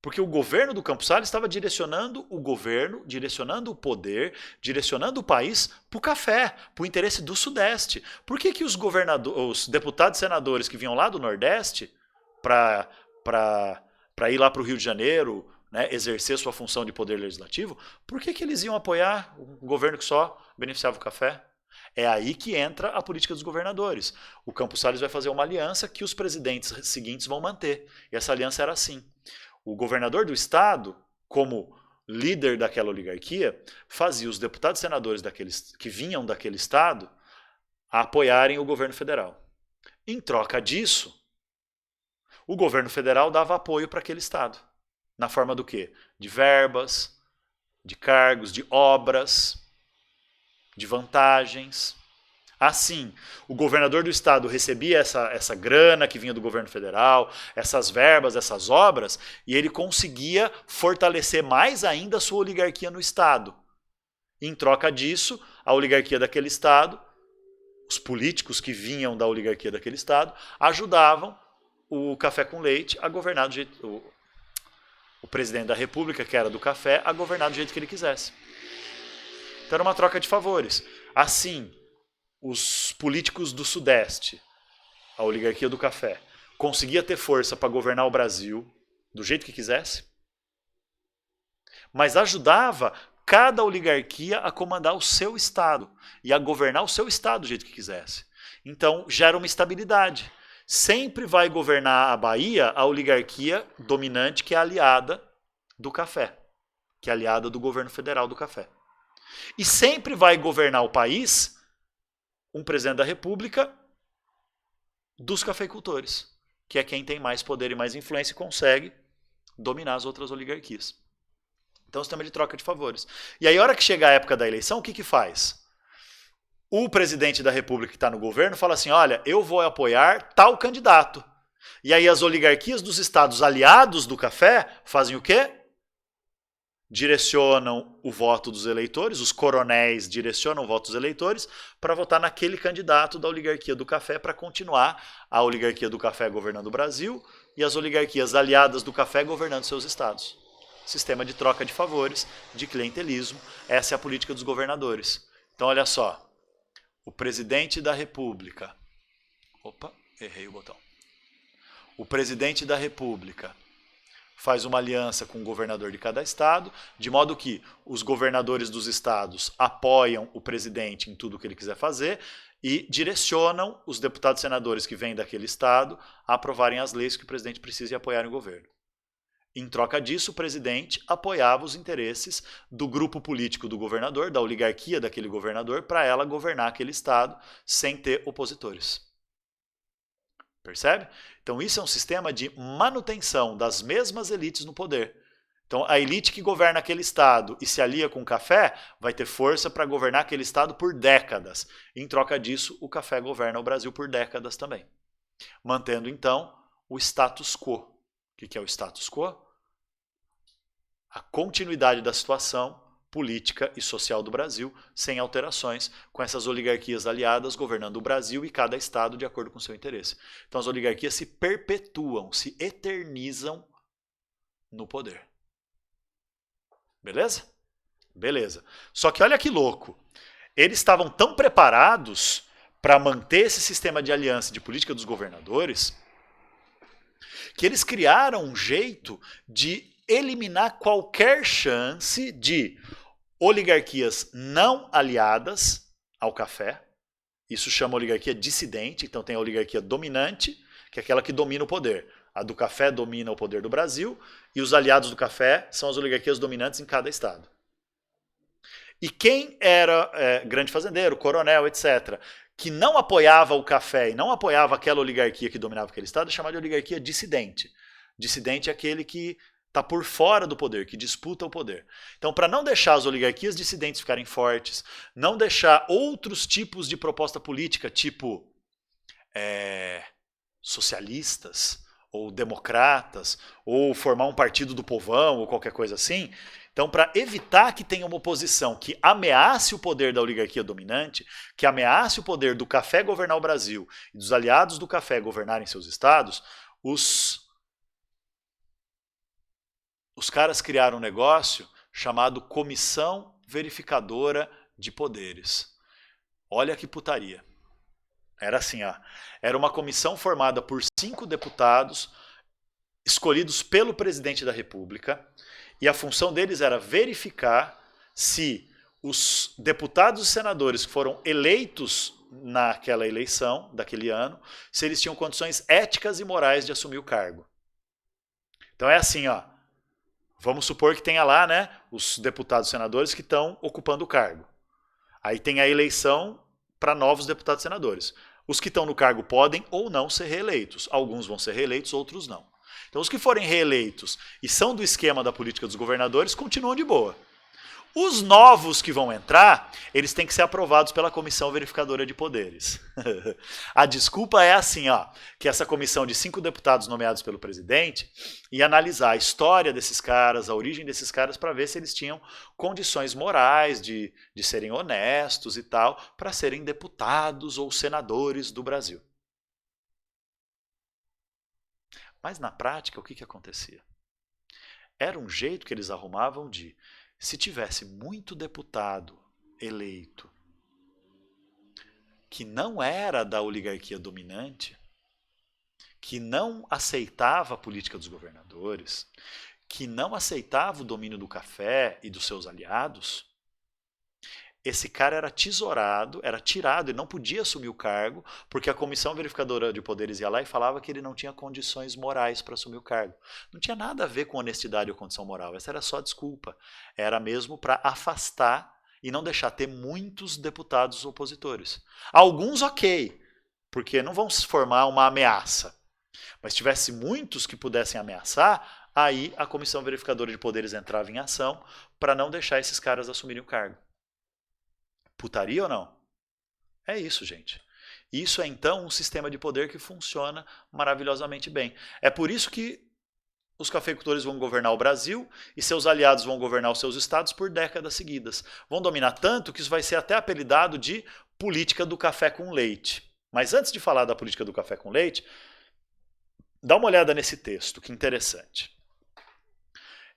Porque o governo do Campos Salles estava direcionando o governo, direcionando o poder, direcionando o país para o café, para o interesse do Sudeste. Por que os deputados e senadores que vinham lá do Nordeste para ir lá para o Rio de Janeiro, né, exercer sua função de poder legislativo, por que eles iam apoiar um governo que só beneficiava o café? É aí que entra a política dos governadores. O Campos Salles vai fazer uma aliança que os presidentes seguintes vão manter. E essa aliança era assim. O governador do estado, como líder daquela oligarquia, fazia os deputados e senadores que vinham daquele estado a apoiarem o governo federal. Em troca disso, o governo federal dava apoio para aquele estado. Na forma do quê? De verbas, de cargos, de obras, de vantagens. Assim, o governador do estado recebia essa grana que vinha do governo federal, essas verbas, essas obras, e ele conseguia fortalecer mais ainda a sua oligarquia no estado. Em troca disso, a oligarquia daquele estado, os políticos que vinham da oligarquia daquele estado, ajudavam o Café com Leite a governar do jeito... O presidente da República, que era do café, a governar do jeito que ele quisesse. Então era uma troca de favores. Assim, os políticos do Sudeste, a oligarquia do café, conseguia ter força para governar o Brasil do jeito que quisesse, mas ajudava cada oligarquia a comandar o seu estado e a governar o seu estado do jeito que quisesse. Então gera uma estabilidade. Sempre vai governar a Bahia a oligarquia dominante que é aliada do café, que é aliada do governo federal do café. E sempre vai governar o país um presidente da República dos cafeicultores, que é quem tem mais poder e mais influência e consegue dominar as outras oligarquias. Então, sistema de troca de favores. E aí, a hora que chega a época da eleição, o que faz? O presidente da República que está no governo fala assim, olha, eu vou apoiar tal candidato. E aí as oligarquias dos estados aliados do café fazem o quê? Direcionam o voto dos eleitores, os coronéis direcionam o voto dos eleitores para votar naquele candidato da oligarquia do café para continuar a oligarquia do café governando o Brasil e as oligarquias aliadas do café governando seus estados. Sistema de troca de favores, de clientelismo, essa é a política dos governadores. Então olha só, o presidente da República, opa, errei o botão. O presidente da República faz uma aliança com o governador de cada estado, de modo que os governadores dos estados apoiam o presidente em tudo que ele quiser fazer e direcionam os deputados e senadores que vêm daquele estado a aprovarem as leis que o presidente precisa e apoiarem o governo. Em troca disso, o presidente apoiava os interesses do grupo político do governador, da oligarquia daquele governador, para ela governar aquele estado sem ter opositores. Percebe? Então isso é um sistema de manutenção das mesmas elites no poder. Então a elite que governa aquele estado e se alia com o café vai ter força para governar aquele estado por décadas. Em troca disso, o café governa o Brasil por décadas também. Mantendo então o status quo. O que é o status quo? A continuidade da situação política e social do Brasil, sem alterações, com essas oligarquias aliadas governando o Brasil e cada estado de acordo com seu interesse. Então as oligarquias se perpetuam, se eternizam no poder. Beleza? Beleza. Só que olha que louco. Eles estavam tão preparados para manter esse sistema de aliança de política dos governadores que eles criaram um jeito de eliminar qualquer chance de oligarquias não aliadas ao café. Isso chama oligarquia dissidente. Então tem a oligarquia dominante, que é aquela que domina o poder. A do café domina o poder do Brasil e os aliados do café são as oligarquias dominantes em cada estado. E quem era grande fazendeiro, coronel, etc., que não apoiava o café e não apoiava aquela oligarquia que dominava aquele estado, é chamada de oligarquia dissidente. Dissidente é aquele que está por fora do poder, que disputa o poder. Então, para não deixar as oligarquias dissidentes ficarem fortes, não deixar outros tipos de proposta política, tipo socialistas, ou democratas, ou formar um partido do povão, ou qualquer coisa assim, então, para evitar que tenha uma oposição que ameace o poder da oligarquia dominante, que ameace o poder do café governar o Brasil e dos aliados do café governarem seus estados, os caras criaram um negócio chamado Comissão Verificadora de Poderes. Olha que putaria. Era assim, ó. Era uma comissão formada por 5 deputados escolhidos pelo presidente da República, e a função deles era verificar se os deputados e senadores que foram eleitos naquela eleição, daquele ano, se eles tinham condições éticas e morais de assumir o cargo. Então é assim, ó. Vamos supor que tenha lá, né, os deputados e senadores que estão ocupando o cargo. Aí tem a eleição para novos deputados e senadores. Os que estão no cargo podem ou não ser reeleitos. Alguns vão ser reeleitos, outros não. Então os que forem reeleitos e são do esquema da política dos governadores continuam de boa. Os novos que vão entrar, eles têm que ser aprovados pela Comissão Verificadora de Poderes. A desculpa é assim, ó, que essa comissão de 5 deputados nomeados pelo presidente ia analisar a história desses caras, a origem desses caras, para ver se eles tinham condições morais de serem honestos e tal, para serem deputados ou senadores do Brasil. Mas na prática, o que acontecia? Era um jeito que eles arrumavam de, se tivesse muito deputado eleito que não era da oligarquia dominante, que não aceitava a política dos governadores, que não aceitava o domínio do café e dos seus aliados, esse cara era tesourado, era tirado, ele não podia assumir o cargo, porque a Comissão Verificadora de Poderes ia lá e falava que ele não tinha condições morais para assumir o cargo. Não tinha nada a ver com honestidade ou condição moral, essa era só desculpa. Era mesmo para afastar e não deixar ter muitos deputados opositores. Alguns ok, porque não vão se formar uma ameaça. Mas se tivesse muitos que pudessem ameaçar, aí a Comissão Verificadora de Poderes entrava em ação para não deixar esses caras assumirem o cargo. Putaria ou não? É isso, gente. Isso é então um sistema de poder que funciona maravilhosamente bem. É por isso que os cafeicultores vão governar o Brasil e seus aliados vão governar os seus estados por décadas seguidas. Vão dominar tanto que isso vai ser até apelidado de política do café com leite. Mas antes de falar da política do café com leite, dá uma olhada nesse texto, que interessante.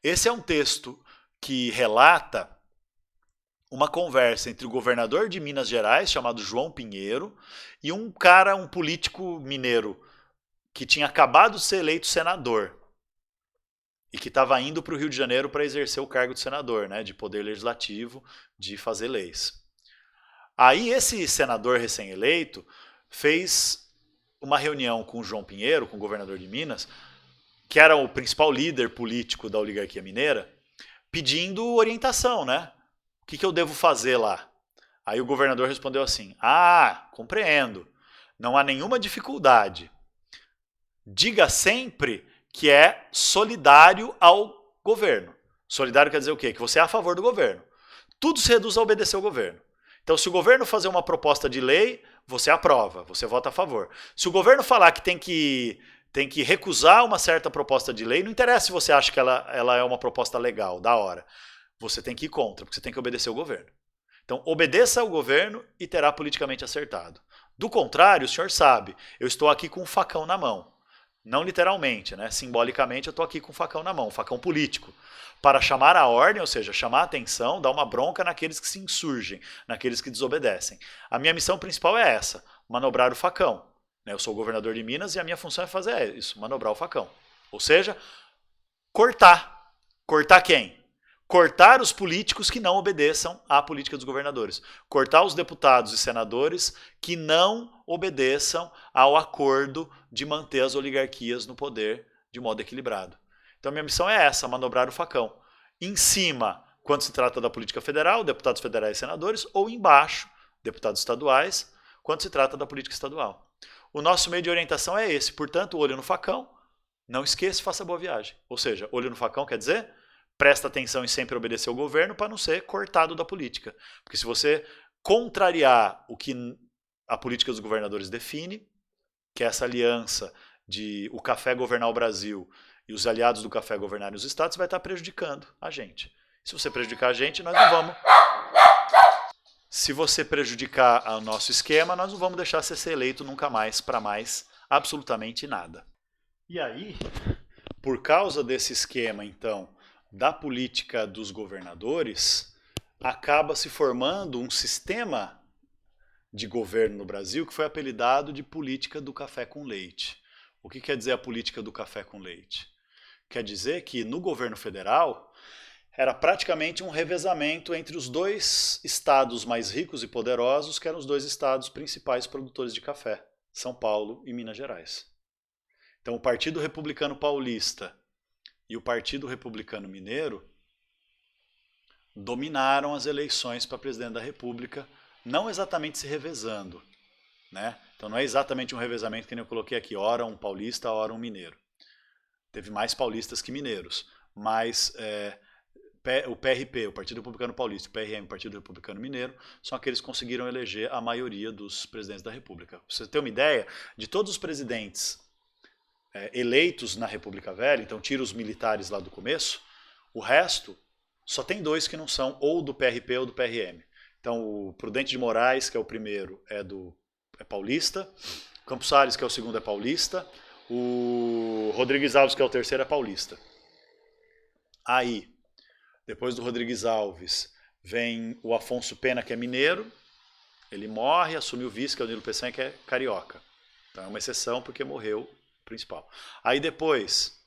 Esse é um texto que relata uma conversa entre o governador de Minas Gerais, chamado João Pinheiro, e um cara, um político mineiro, que tinha acabado de ser eleito senador. e que estava indo para o Rio de Janeiro para exercer o cargo de senador, né, de poder legislativo, de fazer leis. Aí esse senador recém-eleito fez uma reunião com o João Pinheiro, com o governador de Minas, que era o principal líder político da oligarquia mineira, pedindo orientação, né? O que eu devo fazer lá? Aí o governador respondeu assim: ah, compreendo, não há nenhuma dificuldade. Diga sempre que é solidário ao governo. Solidário quer dizer o quê? Que você é a favor do governo. Tudo se reduz a obedecer ao governo. Então, se o governo fazer uma proposta de lei, você aprova, você vota a favor. Se o governo falar que tem que recusar uma certa proposta de lei, não interessa se você acha que ela é uma proposta legal, da hora. Você tem que ir contra, porque você tem que obedecer ao governo. Então, obedeça ao governo e terá politicamente acertado. Do contrário, o senhor sabe, eu estou aqui com um facão na mão. Não literalmente, né? Simbolicamente eu estou aqui com um facão na mão, um facão político, para chamar a ordem, ou seja, chamar a atenção, dar uma bronca naqueles que se insurgem, naqueles que desobedecem. A minha missão principal é essa, manobrar o facão. Eu sou o governador de Minas e a minha função é fazer isso, manobrar o facão. Ou seja, cortar. Cortar quem? Cortar os políticos que não obedeçam à política dos governadores. Cortar os deputados e senadores que não obedeçam ao acordo de manter as oligarquias no poder de modo equilibrado. Então, minha missão é essa, manobrar o facão. Em cima, quando se trata da política federal, deputados federais e senadores, ou embaixo, deputados estaduais, quando se trata da política estadual. O nosso meio de orientação é esse, portanto, olho no facão, não esqueça e faça boa viagem. Ou seja, olho no facão quer dizer, presta atenção e sempre obedecer ao governo para não ser cortado da política. Porque se você contrariar o que a política dos governadores define, que é essa aliança de o café governar o Brasil e os aliados do café governarem os estados, vai estar prejudicando a gente. Se você prejudicar a gente, nós não vamos... Se você prejudicar o nosso esquema, nós não vamos deixar você ser eleito nunca mais para mais absolutamente nada. E aí, por causa desse esquema, então, da política dos governadores, acaba se formando um sistema de governo no Brasil que foi apelidado de política do café com leite. O que quer dizer a política do café com leite? Quer dizer que no governo federal era praticamente um revezamento entre os dois estados mais ricos e poderosos, que eram os dois estados principais produtores de café, São Paulo e Minas Gerais. Então o Partido Republicano Paulista e o Partido Republicano Mineiro dominaram as eleições para presidente da República, não exatamente se revezando, né? Então não é exatamente um revezamento que nem eu coloquei aqui, ora um paulista, ora um mineiro. Teve mais paulistas que mineiros, mas o PRP, o Partido Republicano Paulista, o PRM, o Partido Republicano Mineiro, são aqueles que conseguiram eleger a maioria dos presidentes da República. Pra você ter uma ideia, de todos os presidentes eleitos na República Velha, então tira os militares lá do começo, o resto só tem dois que não são ou do PRP ou do PRM. Então o Prudente de Moraes, que é o primeiro, é paulista, o Campos Salles, que é o segundo, é paulista, o Rodrigues Alves, que é o terceiro, é paulista. Aí, depois do Rodrigues Alves, vem o Afonso Pena, que é mineiro, ele morre, assume o vice, que é o Nilo Peçanha, que é carioca. Então é uma exceção porque morreu o principal. Aí depois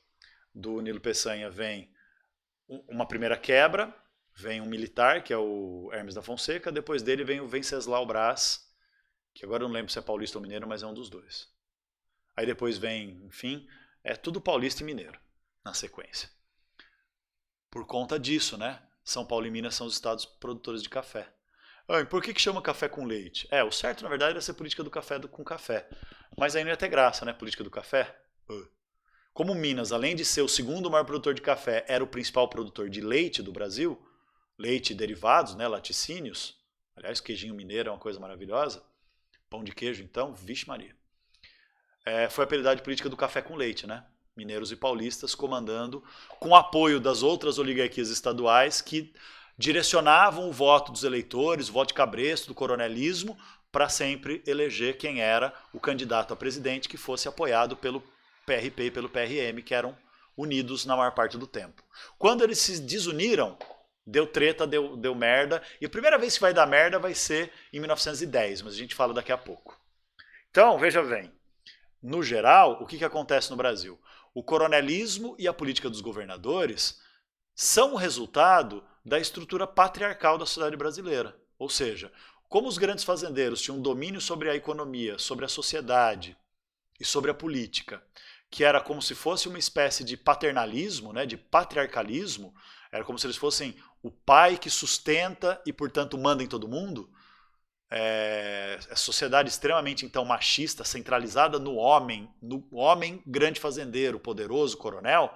do Nilo Peçanha vem uma primeira quebra, vem um militar, que é o Hermes da Fonseca, depois dele vem o Venceslau Braz, que agora eu não lembro se é paulista ou mineiro, mas é um dos dois. Aí depois vem, enfim, é tudo paulista e mineiro, na sequência. Por conta disso, né? São Paulo e Minas são os estados produtores de café. E por que chama café com leite? O certo, na verdade, era ser política do café com café. Mas aí não ia ter graça, né? Política do café. Como Minas, além de ser o segundo maior produtor de café, era o principal produtor de leite do Brasil, leite e derivados, né? Laticínios. Aliás, queijinho mineiro é uma coisa maravilhosa. Pão de queijo, então, vixe Maria. Foi a apelidade política do café com leite, né? Mineiros e paulistas comandando, com apoio das outras oligarquias estaduais que direcionavam o voto dos eleitores, o voto de cabresto, do coronelismo, para sempre eleger quem era o candidato a presidente que fosse apoiado pelo PRP e pelo PRM, que eram unidos na maior parte do tempo. Quando eles se desuniram, deu treta, deu merda, e a primeira vez que vai dar merda vai ser em 1910, mas a gente fala daqui a pouco. Então, veja bem, no geral, o que acontece no Brasil? O coronelismo e a política dos governadores são o resultado da estrutura patriarcal da sociedade brasileira. Ou seja, como os grandes fazendeiros tinham domínio sobre a economia, sobre a sociedade e sobre a política, que era como se fosse uma espécie de paternalismo, né, de patriarcalismo, era como se eles fossem o pai que sustenta e, portanto, manda em todo mundo. A sociedade extremamente, então, machista, centralizada no homem grande fazendeiro, poderoso, coronel,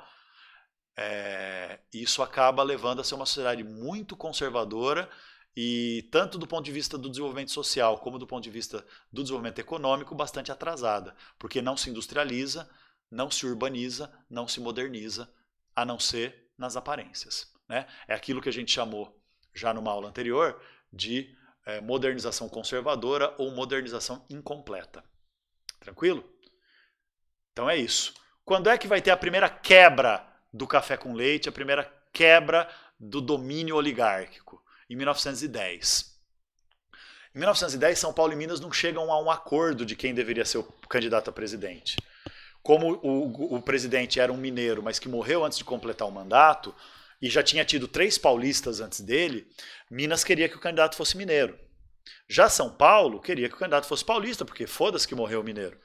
isso acaba levando a ser uma sociedade muito conservadora e, tanto do ponto de vista do desenvolvimento social como do ponto de vista do desenvolvimento econômico, bastante atrasada, porque não se industrializa, não se urbaniza, não se moderniza, a não ser nas aparências, né? É aquilo que a gente chamou, já numa aula anterior, de modernização conservadora ou modernização incompleta. Tranquilo? Então é isso. Quando é que vai ter a primeira quebra do café com leite, a primeira quebra do domínio oligárquico? Em 1910. Em 1910, São Paulo e Minas não chegam a um acordo de quem deveria ser o candidato a presidente. Como o presidente era um mineiro, mas que morreu antes de completar o mandato, e já tinha tido 3 paulistas antes dele, Minas queria que o candidato fosse mineiro. Já São Paulo queria que o candidato fosse paulista, porque foda-se que morreu o mineiro.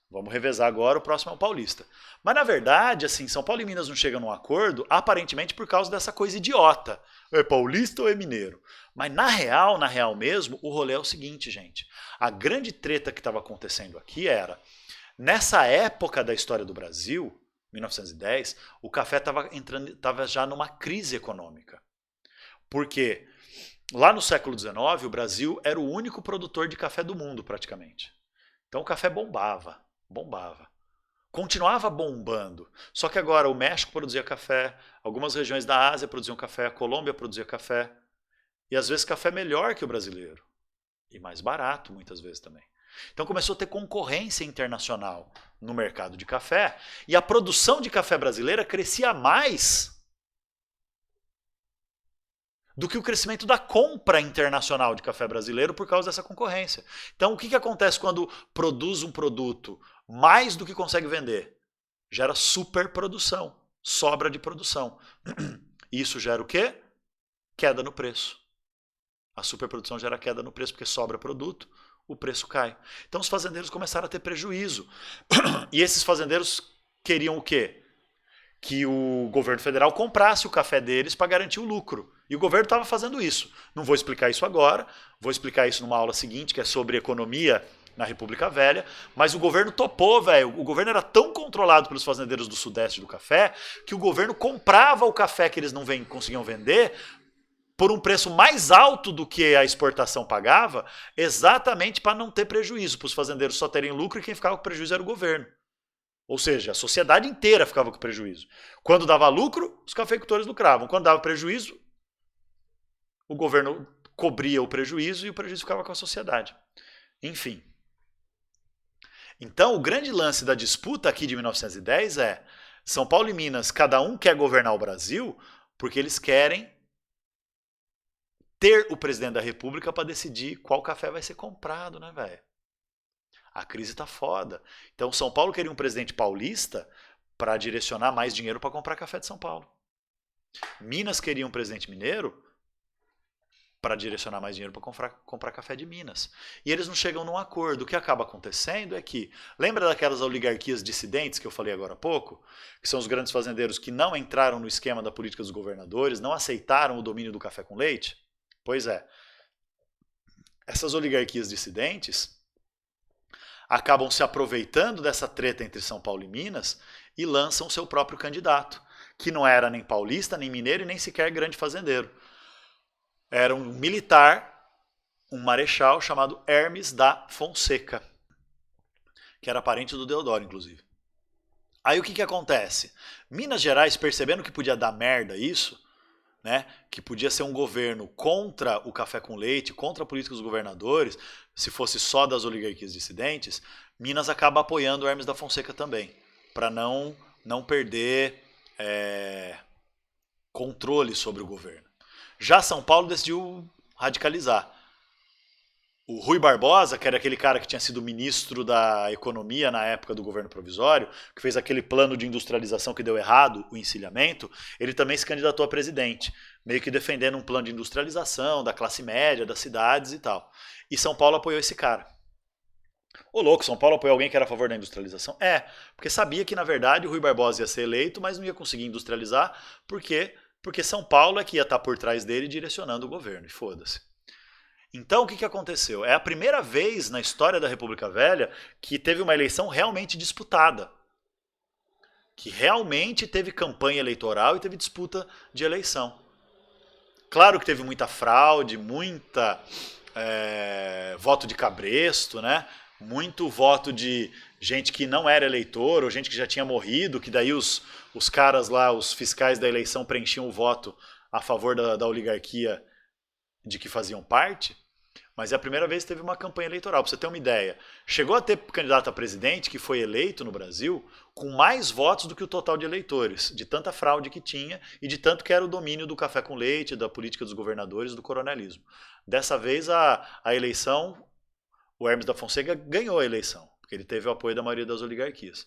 Vamos revezar agora, o próximo é o paulista. Mas na verdade, assim, São Paulo e Minas não chegam num acordo, aparentemente por causa dessa coisa idiota. É paulista ou é mineiro? Mas na real mesmo, o rolê é o seguinte, gente. A grande treta que estava acontecendo aqui era, nessa época da história do Brasil, 1910, o café estava já numa crise econômica. Porque lá no século XIX, o Brasil era o único produtor de café do mundo, praticamente. Então o café bombava. Continuava bombando. Só que agora o México produzia café, algumas regiões da Ásia produziam café, a Colômbia produzia café. E às vezes café melhor que o brasileiro. E mais barato, muitas vezes também. Então começou a ter concorrência internacional no mercado de café. E a produção de café brasileira crescia mais do que o crescimento da compra internacional de café brasileiro por causa dessa concorrência. Então, o que acontece quando produz um produto mais do que consegue vender? Gera superprodução, sobra de produção. Isso gera o quê? Queda no preço. A superprodução gera queda no preço porque sobra produto, o preço cai. Então, os fazendeiros começaram a ter prejuízo. E esses fazendeiros queriam o quê? Que o governo federal comprasse o café deles para garantir o lucro. E o governo estava fazendo isso. Não vou explicar isso agora, vou explicar isso numa aula seguinte, que é sobre economia na República Velha, mas o governo topou, velho. O governo era tão controlado pelos fazendeiros do sudeste do café, que o governo comprava o café que eles não conseguiam vender por um preço mais alto do que a exportação pagava, exatamente para não ter prejuízo, para os fazendeiros só terem lucro e quem ficava com prejuízo era o governo. Ou seja, a sociedade inteira ficava com prejuízo. Quando dava lucro, os cafeicultores lucravam. Quando dava prejuízo, o governo cobria o prejuízo e o prejuízo ficava com a sociedade. Enfim. Então, o grande lance da disputa aqui de 1910 é São Paulo e Minas, cada um quer governar o Brasil porque eles querem ter o presidente da República para decidir qual café vai ser comprado, né, velho? A crise tá foda. Então, São Paulo queria um presidente paulista para direcionar mais dinheiro para comprar café de São Paulo. Minas queria um presidente mineiro para direcionar mais dinheiro para comprar café de Minas. E eles não chegam num acordo. O que acaba acontecendo é que, lembra daquelas oligarquias dissidentes que eu falei agora há pouco? Que são os grandes fazendeiros que não entraram no esquema da política dos governadores, não aceitaram o domínio do café com leite? Pois é. Essas oligarquias dissidentes acabam se aproveitando dessa treta entre São Paulo e Minas e lançam seu próprio candidato, que não era nem paulista, nem mineiro e nem sequer grande fazendeiro. Era um militar, um marechal chamado Hermes da Fonseca, que era parente do Deodoro, inclusive. Aí o que acontece? Minas Gerais, percebendo que podia dar merda isso, né, que podia ser um governo contra o café com leite, contra a política dos governadores, se fosse só das oligarquias dissidentes, Minas acaba apoiando o Hermes da Fonseca também, para não perder controle sobre o governo. Já São Paulo decidiu radicalizar. O Rui Barbosa, que era aquele cara que tinha sido ministro da Economia na época do governo provisório, que fez aquele plano de industrialização que deu errado, o encilhamento, ele também se candidatou a presidente, meio que defendendo um plano de industrialização da classe média, das cidades e tal. E São Paulo apoiou esse cara. Ô louco, São Paulo apoiou alguém que era a favor da industrialização? É, porque sabia que na verdade o Rui Barbosa ia ser eleito, mas não ia conseguir industrializar, porque São Paulo é que ia estar por trás dele direcionando o governo, e foda-se. Então, o que aconteceu? É a primeira vez na história da República Velha que teve uma eleição realmente disputada. Que realmente teve campanha eleitoral e teve disputa de eleição. Claro que teve muita fraude, muita voto de cabresto, né? Muito voto de gente que não era eleitor ou gente que já tinha morrido, que daí os caras lá, os fiscais da eleição preenchiam o voto a favor da oligarquia de que faziam parte. Mas é a primeira vez que teve uma campanha eleitoral. Para você ter uma ideia, chegou a ter candidato a presidente que foi eleito no Brasil com mais votos do que o total de eleitores, de tanta fraude que tinha e de tanto que era o domínio do café com leite, da política dos governadores, do coronelismo. Dessa vez a eleição, o Hermes da Fonseca ganhou a eleição, porque ele teve o apoio da maioria das oligarquias.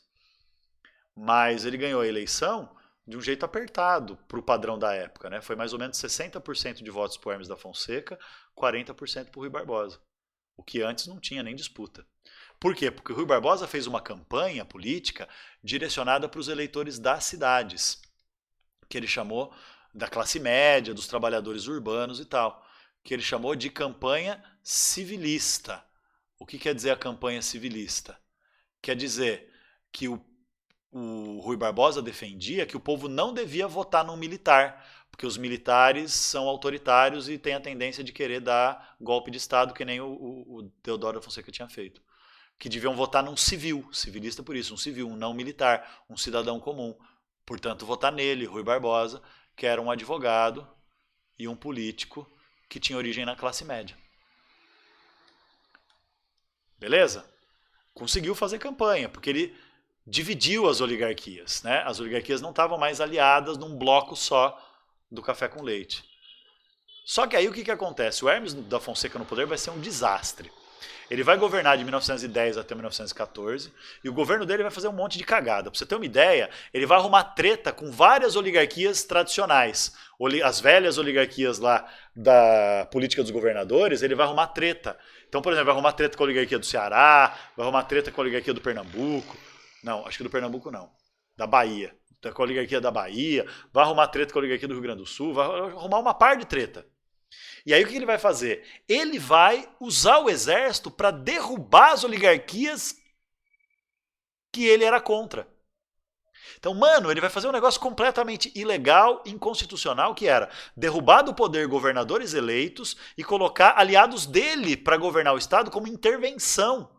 Mas ele ganhou a eleição de um jeito apertado para o padrão da época, né? Foi mais ou menos 60% de votos para o Hermes da Fonseca, 40% para o Rui Barbosa, o que antes não tinha nem disputa. Por quê? Porque o Rui Barbosa fez uma campanha política direcionada para os eleitores das cidades, que ele chamou da classe média, dos trabalhadores urbanos e tal, que ele chamou de campanha civilista. O que quer dizer a campanha civilista? Quer dizer que o Rui Barbosa defendia que o povo não devia votar num militar, porque os militares são autoritários e têm a tendência de querer dar golpe de Estado, que nem o Deodoro da Fonseca tinha feito. Que deviam votar num civil, civilista por isso, um civil, um não militar, um cidadão comum. Portanto, votar nele, Rui Barbosa, que era um advogado e um político que tinha origem na classe média. Beleza? Conseguiu fazer campanha, porque ele dividiu as oligarquias, né? As oligarquias não estavam mais aliadas num bloco só do café com leite. Só que aí o que acontece? O Hermes da Fonseca no poder vai ser um desastre. Ele vai governar de 1910 até 1914 e o governo dele vai fazer um monte de cagada. Pra você ter uma ideia, ele vai arrumar treta com várias oligarquias tradicionais. As velhas oligarquias lá da política dos governadores, ele vai arrumar treta. Então, por exemplo, vai arrumar treta com a oligarquia do Ceará, vai arrumar treta com a oligarquia do Pernambuco. Não, acho que do Pernambuco não. Da Bahia. Com a oligarquia da Bahia. Vai arrumar treta com a oligarquia do Rio Grande do Sul. Vai arrumar uma par de treta. E aí o que ele vai fazer? Ele vai usar o exército para derrubar as oligarquias que ele era contra. Então, mano, ele vai fazer um negócio completamente ilegal, inconstitucional, que era derrubar do poder governadores eleitos e colocar aliados dele para governar o Estado como intervenção.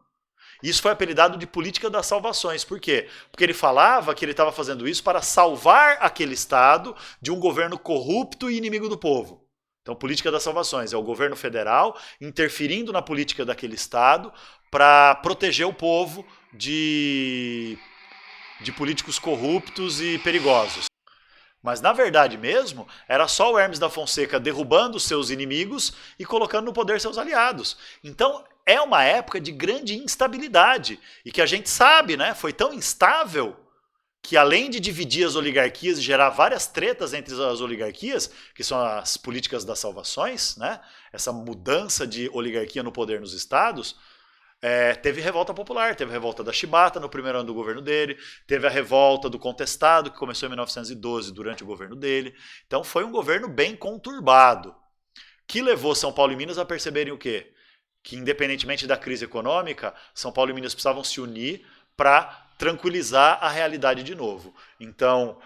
Isso foi apelidado de política das salvações. Por quê? Porque ele falava que ele estava fazendo isso para salvar aquele Estado de um governo corrupto e inimigo do povo. Então, política das salvações é o governo federal interferindo na política daquele Estado para proteger o povo de políticos corruptos e perigosos. Mas, na verdade mesmo, era só o Hermes da Fonseca derrubando seus inimigos e colocando no poder seus aliados. Então, é uma época de grande instabilidade. E que a gente sabe, né? Foi tão instável que, além de dividir as oligarquias e gerar várias tretas entre as oligarquias, que são as políticas das salvações, né? Essa mudança de oligarquia no poder nos estados, teve revolta popular, teve a revolta da Chibata no primeiro ano do governo dele, teve a revolta do Contestado, que começou em 1912, durante o governo dele. Então foi um governo bem conturbado, que levou São Paulo e Minas a perceberem o quê? Que, independentemente da crise econômica, São Paulo e Minas precisavam se unir para tranquilizar a realidade de novo. Então,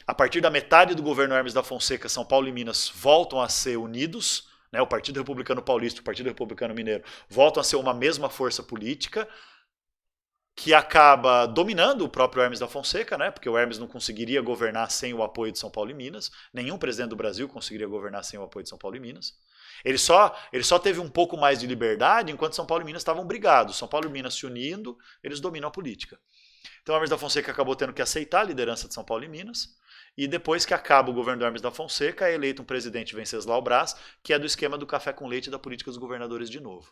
a partir da metade do governo Hermes da Fonseca, São Paulo e Minas voltam a ser unidos, né? O Partido Republicano Paulista e o Partido Republicano Mineiro voltam a ser uma mesma força política, que acaba dominando o próprio Hermes da Fonseca, né? Porque o Hermes não conseguiria governar sem o apoio de São Paulo e Minas, nenhum presidente do Brasil conseguiria governar sem o apoio de São Paulo e Minas. Ele só teve um pouco mais de liberdade enquanto São Paulo e Minas estavam brigados. São Paulo e Minas se unindo, eles dominam a política. Então, Hermes da Fonseca acabou tendo que aceitar a liderança de São Paulo e Minas E depois que acaba o governo do Hermes da Fonseca, é eleito um presidente, Venceslau Braz, que é do esquema do café com leite e da política dos governadores de novo.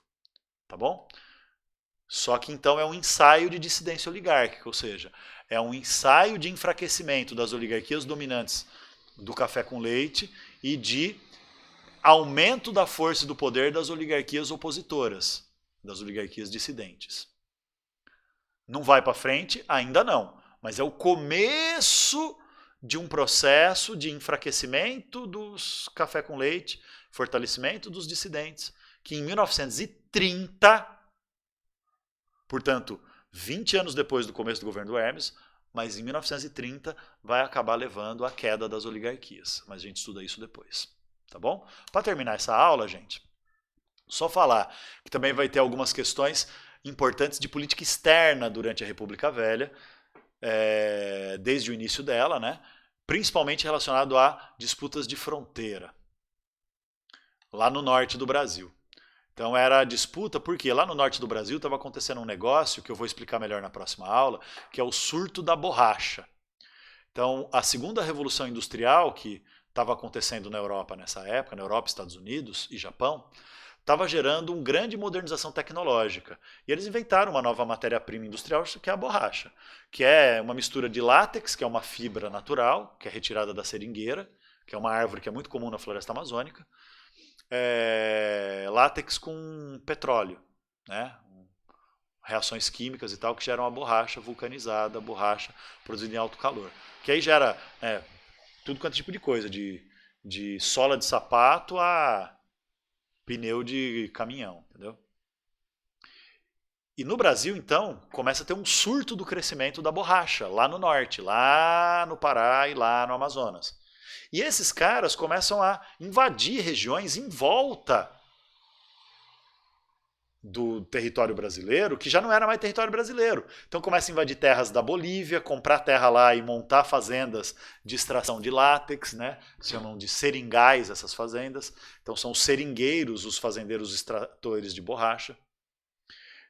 Tá bom? Só que então é um ensaio de dissidência oligárquica, ou seja, é um ensaio de enfraquecimento das oligarquias dominantes do café com leite e de aumento da força e do poder das oligarquias opositoras, das oligarquias dissidentes. Não vai para frente? Ainda não, mas é o começo de um processo de enfraquecimento dos café com leite, fortalecimento dos dissidentes, que em 1930, portanto, 20 anos depois do começo do governo do Hermes, mas em 1930 vai acabar levando à queda das oligarquias. Mas a gente estuda isso depois, tá bom? Para terminar essa aula, gente, só falar que também vai ter algumas questões importantes de política externa durante a República Velha, desde o início dela, né? Principalmente relacionado a disputas de fronteira, lá no norte do Brasil. Então era a disputa, porque lá no norte do Brasil estava acontecendo um negócio, que eu vou explicar melhor na próxima aula, que é o surto da borracha. Então a segunda revolução industrial, que estava acontecendo na Europa nessa época, na Europa, Estados Unidos e Japão, estava gerando uma grande modernização tecnológica. E eles inventaram uma nova matéria-prima industrial, que é a borracha, que é uma mistura de látex, que é uma fibra natural, que é retirada da seringueira, que é uma árvore que é muito comum na floresta amazônica, látex com petróleo, né? Reações químicas e tal, que geram a borracha vulcanizada, borracha produzida em alto calor. Que aí gera tudo quanto tipo de coisa, de sola de sapato a pneu de caminhão, entendeu? E no Brasil, então, começa a ter um surto do crescimento da borracha, lá no norte, lá no Pará e lá no Amazonas. E esses caras começam a invadir regiões em volta do território brasileiro, que já não era mais território brasileiro. Então começa a invadir terras da Bolívia, comprar terra lá e montar fazendas de extração de látex, né? Se chamam de seringais essas fazendas. Então são os seringueiros, os fazendeiros extratores de borracha.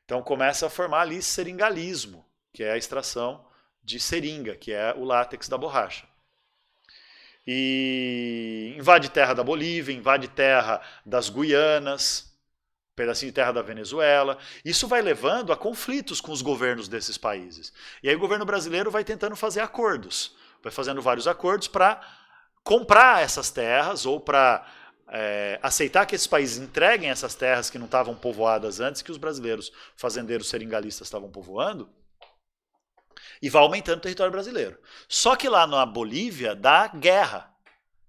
Então começa a formar ali seringalismo, que é a extração de seringa, que é o látex da borracha. E invade terra da Bolívia, invade terra das Guianas, pedacinho de terra da Venezuela. Isso vai levando a conflitos com os governos desses países. E aí o governo brasileiro vai tentando fazer acordos. Vai fazendo vários acordos para comprar essas terras ou para aceitar que esses países entreguem essas terras que não estavam povoadas antes, que os brasileiros fazendeiros seringalistas estavam povoando, e vai aumentando o território brasileiro. Só que lá na Bolívia dá guerra.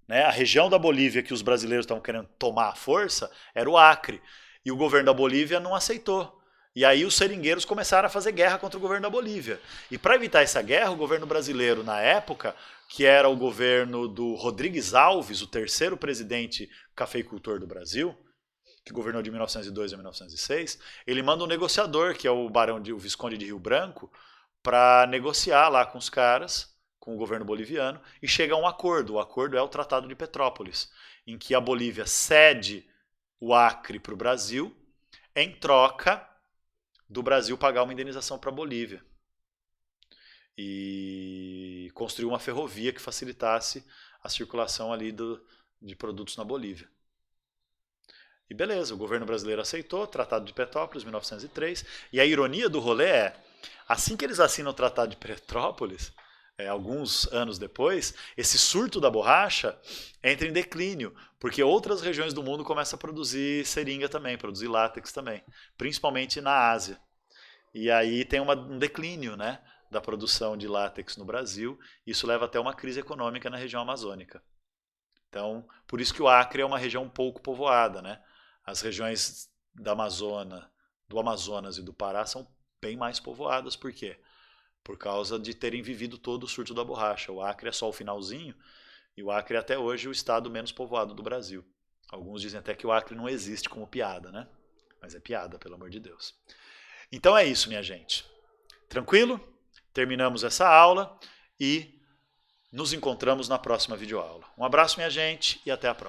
Né? A região da Bolívia que os brasileiros estavam querendo tomar à força era o Acre. E o governo da Bolívia não aceitou. E aí os seringueiros começaram a fazer guerra contra o governo da Bolívia. E para evitar essa guerra, o governo brasileiro, na época, que era o governo do Rodrigues Alves, o terceiro presidente cafeicultor do Brasil, que governou de 1902 a 1906, ele manda um negociador, que é o o Visconde de Rio Branco, para negociar lá com os caras, com o governo boliviano, e chega a um acordo. O acordo é o Tratado de Petrópolis, em que a Bolívia cede o Acre para o Brasil, em troca do Brasil pagar uma indenização para a Bolívia. E construir uma ferrovia que facilitasse a circulação ali de produtos na Bolívia. E beleza, o governo brasileiro aceitou, Tratado de Petrópolis, 1903, e a ironia do rolê é, assim que eles assinam o Tratado de Petrópolis, alguns anos depois, esse surto da borracha entra em declínio, porque outras regiões do mundo começam a produzir seringa também, produzir látex também, principalmente na Ásia. E aí tem um declínio, né, da produção de látex no Brasil, isso leva até uma crise econômica na região amazônica. Então, por isso que o Acre é uma região pouco povoada, né? As regiões do Amazonas e do Pará são bem mais povoadas, por quê? Por causa de terem vivido todo o surto da borracha. O Acre é só o finalzinho, e o Acre é até hoje o estado menos povoado do Brasil. Alguns dizem até que o Acre não existe como piada, né? Mas é piada, pelo amor de Deus. Então é isso, minha gente. Tranquilo? Terminamos essa aula e nos encontramos na próxima videoaula. Um abraço, minha gente, e até a próxima.